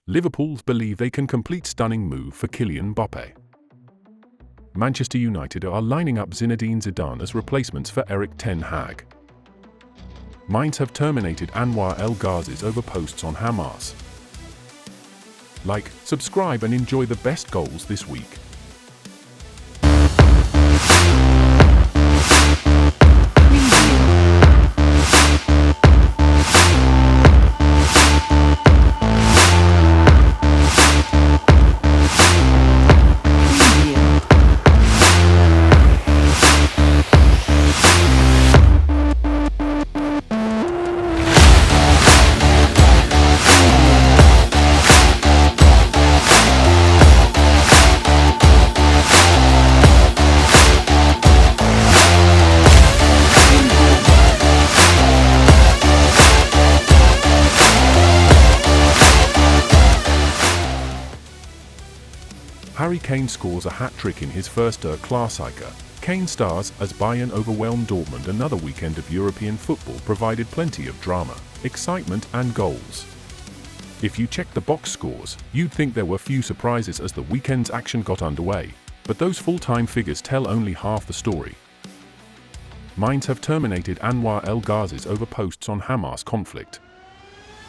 Liverpool believe they can complete stunning move for Kylian Mbappe. Manchester United are lining up Zinedine Zidane as replacements for Erik ten Hag. Mainz have terminated Oier El Ghazs over posts on Hamas. Like, subscribe and enjoy the best goals this week. Harry Kane scores a hat-trick in his first 𝗍𝗂𝗧𝐀𝐄𝐁. Kane stars as Bayern overwhelmed Dortmund. Another weekend of European football provided plenty of drama, excitement and goals. If you checked the box scores, you'd think there were few surprises as the weekend's action got underway, but those full-time figures tell only half the story. Mainz have terminated Oier El Ghazs over posts on Hamas conflict.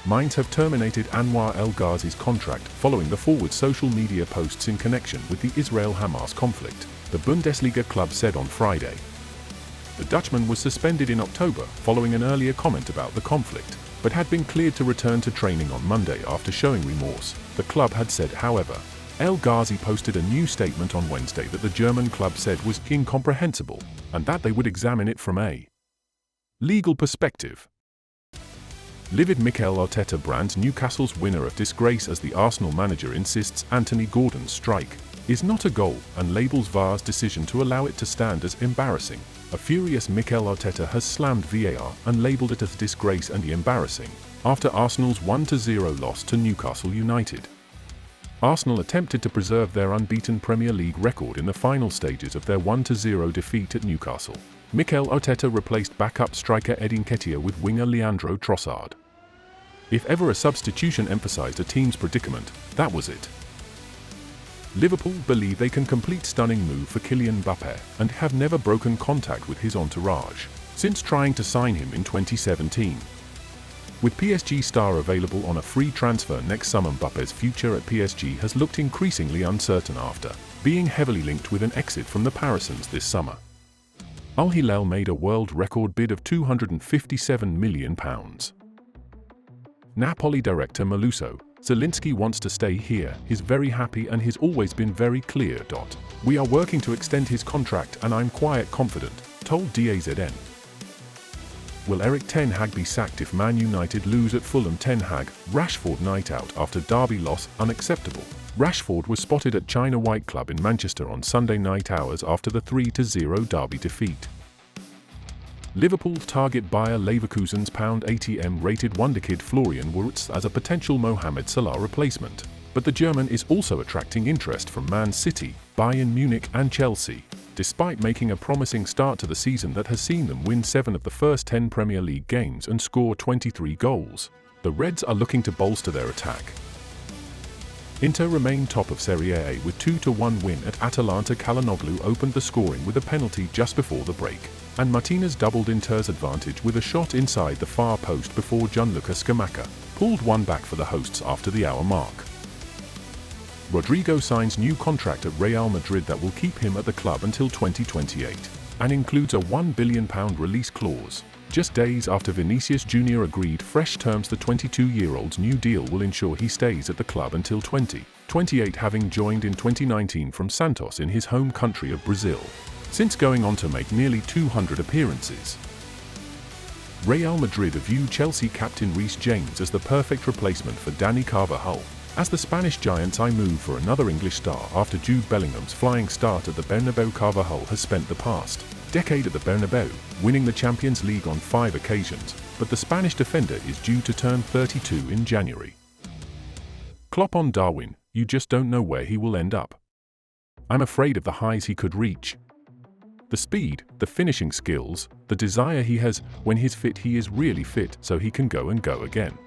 Mainz have terminated Oier El Ghazs' contract following the forward social media posts in connection with the Israel-Hamas conflict, the Bundesliga club said on Friday. The Dutchman was suspended in October following an earlier comment about the conflict, but had been cleared to return to training on Monday after showing remorse, the club had said. However, El Ghazs posted a new statement on Wednesday that the German club said was incomprehensible, and that they would examine it from a legal perspective. Livid Mikel Arteta brands Newcastle's winner of disgrace as the Arsenal manager insists Anthony Gordon's strike is not a goal and labels 𝗍𝗲's decision to allow it to stand as embarrassing. A furious Mikel Arteta has slammed VAR and labelled it as disgrace and embarrassing after Arsenal's 1-0 loss to Newcastle United. Arsenal attempted to preserve their unbeaten Premier League record in the final stages of their 1-0 defeat at Newcastle. Mikel Arteta replaced backup striker 𝗍𝗗𝐿 with winger Leandro Trossard. If ever a substitution emphasized a team's predicament, that was it. Liverpool believe they can complete stunning move for Kylian Mbappe and have never broken contact with his entourage since trying to sign him in 2017. With PSG star available on a free transfer next summer, Mbappe's future at PSG has looked increasingly uncertain after being heavily linked with an exit from the Parisians this summer. Al Hilal made a world record bid of £257 million. Napoli director Mauricio Zielinski wants to stay here, he's very happy and he's always been very clear. We are working to extend his contract and I'm quite confident, told 𝐷𝐴ZN. Will Erik ten Hag be sacked if Man United lose at Fulham? Ten Hag, Rashford night out after derby loss unacceptable. Rashford was spotted at China White Club in Manchester on Sunday night hours after the 3-0 derby defeat. Liverpool target Bayer Leverkusen's ℧ rated wonderkid Florian Wirtz as a potential Mohamed Salah replacement, but the German is also attracting interest from Man City, Bayern Munich and Chelsea. Despite making a promising start to the season that has seen them win 7 of the first 10 Premier League games and score 23 goals, the Reds are looking to bolster their attack. Inter remain top of Serie A with 2-1 win at Atalanta. Calhanoglu opened the scoring with a penalty just before the break, and Martinez doubled Inter's advantage with a shot inside the far post before Gianluca Scamacca pulled one back for the hosts after the hour mark. Rodrigo signs new contract at Real Madrid that will keep him at the club until 2028, and includes a £1 billion release clause. Just days after Vinicius Jr. agreed fresh terms, the 22-year-old's new deal will ensure he stays at the club until 2028, having joined in 2019 from Santos in his home country of Brazil, since going on to make nearly 200 appearances. Real Madrid view Chelsea captain Reece James as the perfect replacement for Dani Carvajal, as the Spanish giants eye move for another English star after Jude Bellingham's flying start at the Bernabeu. Carvajal has spent the past decade at the Bernabeu, winning the Champions League on 5 occasions, but the Spanish defender is due to turn 32 in January. Klopp on Darwin, you just don't know where he will end up. I'm afraid of the highs he could reach. The speed, the finishing skills, the desire he has. When he's fit, he is really fit, so he can go and go again.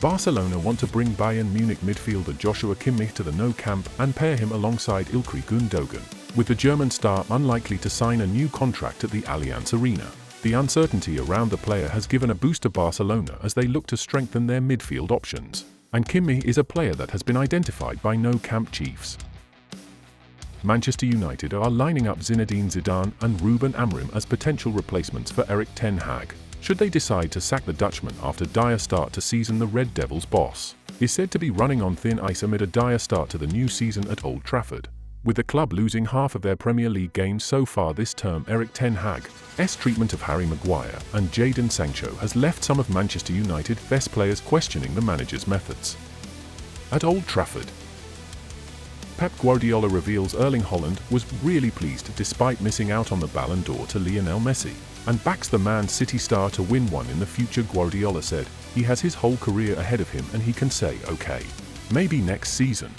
Barcelona want to bring Bayern Munich midfielder Joshua Kimmich to the Nou Camp and pair him alongside 𝗟𝗏𝗄𝐁 Gundogan, with the German star unlikely to sign a new contract at the Allianz Arena. The uncertainty around the player has given a boost to Barcelona as they look to strengthen their midfield options, and Kimmich is a player that has been identified by Nou Camp chiefs. Manchester United are lining up Zinedine Zidane and Ruben Amorim as potential replacements for Erik ten Hag, should they decide to sack the Dutchman after dire start to season. The Red Devils boss is said to be running on thin ice amid a dire start to the new season at Old Trafford, with the club losing half of their Premier League games so far this term. Erik ten Hag's treatment of Harry Maguire and Jadon Sancho has left some of Manchester United's best players questioning the manager's methods. At Old Trafford, Pep Guardiola reveals Erling Haaland was really pleased despite missing out on the Ballon d'Or to Lionel Messi, and backs the Man City star to win one in the future. Guardiola said he has his whole career ahead of him and he can say okay, maybe next season.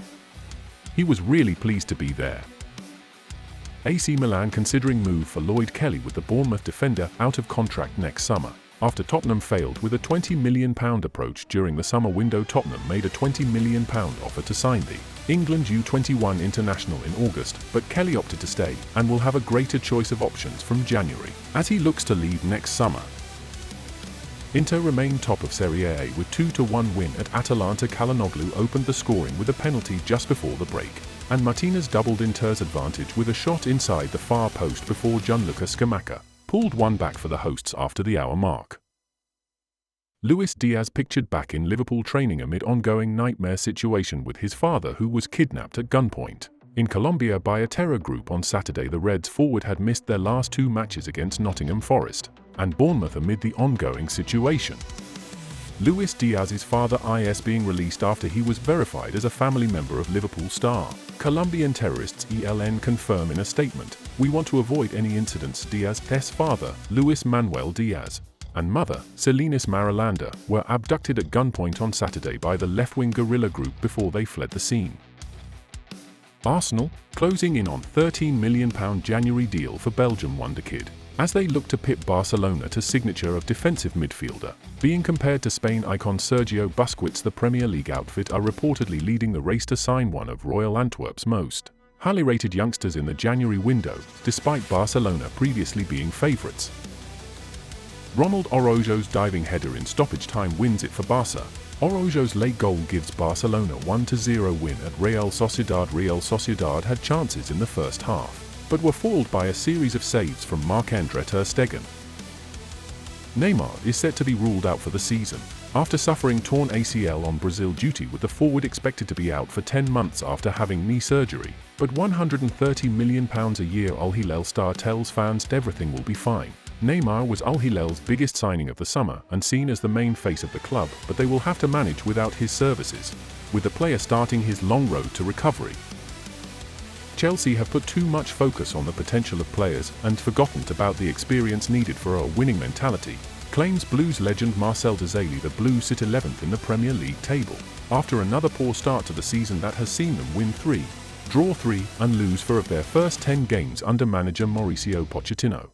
He was really pleased to be there. AC Milan considering move for Lloyd Kelly with the Bournemouth defender out of contract next summer. After Tottenham failed with a £20 million approach during the summer window, Tottenham made a £20 million offer to sign the England U21 international in August, but Kelly opted to stay and will have a greater choice of options from January as he looks to leave next summer. Inter remain top of Serie A with 2-1 win at Atalanta. Calhanoglu opened the scoring with a penalty just before the break, and Martinez doubled Inter's advantage with a shot inside the far post before Gianluca Scamacca pulled one back for the hosts after the hour mark. Luis Diaz pictured back in Liverpool training amid ongoing nightmare situation with his father, who was kidnapped at gunpoint in Colombia by a terror group on Saturday. The Reds forward had missed their last two matches against Nottingham Forest and Bournemouth amid the ongoing situation. Luis Diaz's father is being released after he was verified as a family member of Liverpool star. Colombian terrorists ELN confirm in a statement, "We want to avoid any incidents." Diaz's father, Luis Manuel Diaz, and mother, Salinas Marulanda, were abducted at gunpoint on Saturday by the left-wing guerrilla group before they fled the scene. Arsenal closing in on £13 million January deal for Belgium Wonderkid, as they look to pit Barcelona to signature of defensive midfielder. Being compared to Spain icon Sergio Busquets, the Premier League outfit are reportedly leading the race to sign one of Royal Antwerp's most highly rated youngsters in the January window, despite Barcelona previously being favourites. Ronald Araujo's diving header in stoppage time wins it for Barca. Araujo's late goal gives Barcelona 1-0 win at Real Sociedad. Real Sociedad had chances in the first half, but were foiled by a series of saves from Marc-Andre ter Stegen. Neymar is set to be ruled out for the season, after suffering torn ACL on Brazil duty, with the forward expected to be out for 10 months after having knee surgery. But £130 million a year 𝗟𝗏𝗧𝗏 star tells fans everything will be fine. Neymar was 𝗟𝗏𝗧𝗏's biggest signing of the summer and seen as the main face of the club, but they will have to manage without his services, with the player starting his long road to recovery. Chelsea have put too much focus on the potential of players and forgotten about the experience needed for a winning mentality, claims Blues legend Marcel Desailly. The Blues sit 11th in the Premier League table, after another poor start to the season that has seen them win 3, draw 3 and lose 4 of their first 10 games under manager Mauricio Pochettino.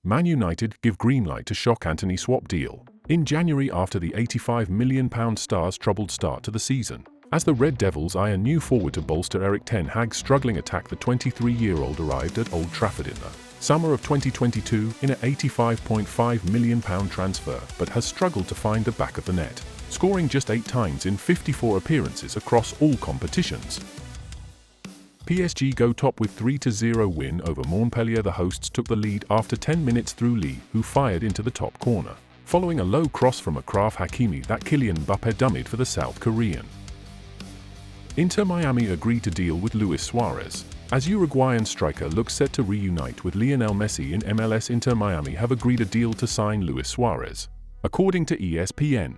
Man United give green light to shock Antony swap deal in January after the £85 million star's troubled start to the season, as the Red Devils eye a new forward to bolster Erik ten Hag's struggling attack. The 23-year-old arrived at Old Trafford in the summer of 2022 in an £85.5 million transfer, but has struggled to find the back of the net, scoring just 8 times in 54 appearances across all competitions. PSG go top with 3-0 win over Montpellier. The hosts took the lead after 10 minutes through Lee, who fired into the top corner, following a low cross from 𝗍𝐿 Hakimi that Kylian Mbappe dummied for the South Korean. Inter Miami agreed to deal with Luis Suarez, as Uruguayan striker looks set to reunite with Lionel Messi in MLS. Inter Miami have agreed a deal to sign Luis Suarez, according to ESPN.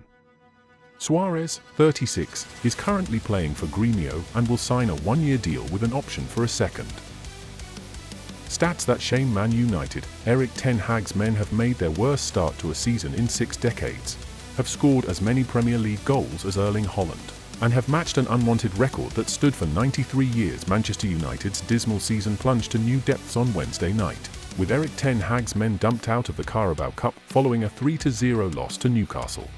Suarez, 36, is currently playing for Grêmio and will sign a 1-year deal with an option for a second. Stats that shame Man United. Erik ten Hag's men have made their worst start to a season in 6 decades, have scored as many Premier League goals as Erling Haaland, and have matched an unwanted record that stood for 93 years. Manchester United's dismal season plunged to new depths on Wednesday night, with Erik ten Hag's men dumped out of the Carabao Cup following a 3-0 loss to Newcastle.